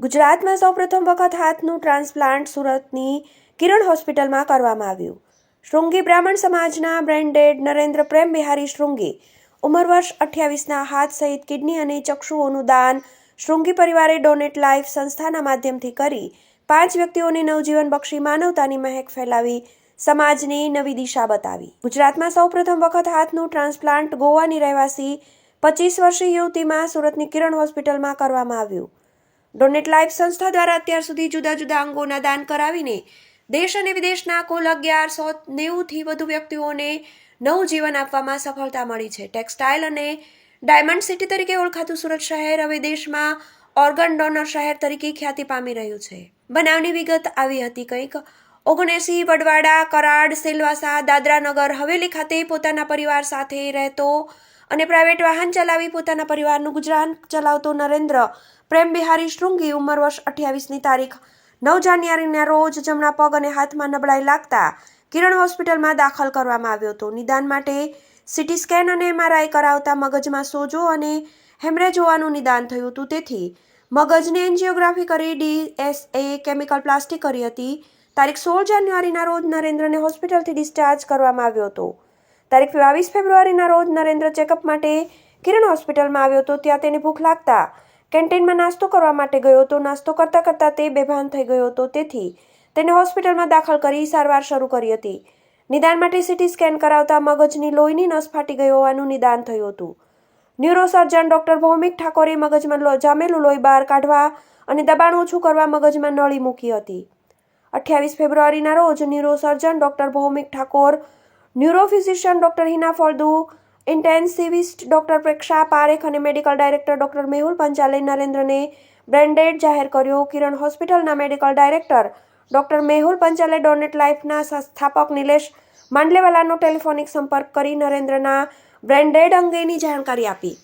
ગુજરાતમાં સૌપ્રથમ વખત હાથનું ટ્રાન્સપ્લાન્ટ સુરતની કિરણ હોસ્પિટલમાં કરવામાં આવ્યું. શૃંગી બ્રાહ્મણ સમાજના બ્રેન્ડેડ નરેન્દ્ર પ્રેમ બિહારી શૃંગી ઉંમર વર્ષ 28ના હાથ સહિત કિડની અને ચક્ષુઓનું દાન શૃંગી પરિવારે ડોનેટ લાઈફ સંસ્થાના માધ્યમથી કરી 5 વ્યક્તિઓને નવજીવન બક્ષી માનવતાની મહેક ફેલાવી સમાજની નવી દિશા બતાવી. ગુજરાતમાં સૌપ્રથમ વખત હાથનું ટ્રાન્સપ્લાન્ટ ગોવાની રહેવાસી 25 વર્ષીય યુવતીમાં સુરતની કિરણ હોસ્પિટલમાં કરવામાં આવ્યું. ડોનેટ લાઈફ સંસ્થા દ્વારા અત્યાર સુધી જુદા જુદા અંગોના દાન કરાવીને દેશ અને વિદેશના કુલ 1190થી વધુ વ્યક્તિઓને નવું જીવન આપવામાં સફળતા મળી છે. ટેક્સટાઇલ અને ડાયમંડ સિટી તરીકે ઓળખાતું સુરત શહેર હવે દેશમાં ઓર્ગન ડોનર શહેર તરીકે ખ્યાતિ પામી રહ્યું છે. બનાવની વિગત આવી હતી કંઈક 79 વડવાડા, કરાડ, સેલવાસા, દાદરા નગર હવેલી ખાતે પોતાના પરિવાર સાથે રહેતો અને પ્રાઇવેટ વાહન ચલાવી પોતાના પરિવારનું ગુજરાન ચલાવતો નરેન્દ્ર પ્રેમ બિહારી શૃંગી ઉંમર વર્ષ 28ની તારીખ 9 જાન્યુઆરીના રોજ જમણા પગ અને હાથમાં નબળાઈ લાગતા કિરણ હોસ્પિટલમાં દાખલ કરવામાં આવ્યો હતો. નિદાન માટે સીટી સ્કેન અને MRI કરાવતા મગજમાં સોજો અને હેમરેજ હોવાનું નિદાન થયું હતું. તેથી મગજની એન્જિયોગ્રાફી કરી DSA કેમિકલ પ્લાસ્ટિક કરી હતી. તારીખ 16 જાન્યુઆરીના રોજ નરેન્દ્રને હોસ્પિટલથી ડિસ્ચાર્જ કરવામાં આવ્યો હતો. તારીખ 22 ફેબ્રુઆરીના રોજ નરેન્દ્ર ચેકઅપ માટે કિરણ હોસ્પિટલમાં આવ્યો હતો. ત્યાં તેને ભૂખ લાગતા કેન્ટીનમાં નાસ્તો કરવા માટે ગયો હતો. નાસ્તો કરતાં કરતાં તે બેભાન થઈ ગયો હતો. તેથી તેને હોસ્પિટલમાં દાખલ કરી સારવાર શરૂ કરી હતી. નિદાન માટે સીટી સ્કેન કરાવતા મગજની લોહીની નસ ફાટી ગઈ હોવાનું નિદાન થયું હતું. ન્યુરોસર્જન ડોક્ટર ભૌમિક ઠાકોરે મગજમાં જામેલું લોહી બહાર કાઢવા અને દબાણ ઓછું કરવા મગજમાં નળી મૂકી હતી. 28 ફેબ્રુઆરીના રોજ neurosurgeon doctor Bhaumik Thakor, neurophysician doctor Hina Faldu, intensivist doctor Preksha Parekh અને મેડિકલ ડાયરેક્ટર ડોક્ટર મેહુલ પંચાલે નરેન્દ્રને બ્રેન્ડેડ જાહેર કર્યો. કિરણ હોસ્પિટલના મેડિકલ ડાયરેક્ટર ડોક્ટર મેહુલ પંચાલે ડોનેટ લાઈફના સ્થાપક નિલેશ માંડલેવાલાનો ટેલિફોનિક સંપર્ક કરી નરેન્દ્રના બ્રેન્ડેડ અંગેની જાણકારી આપી.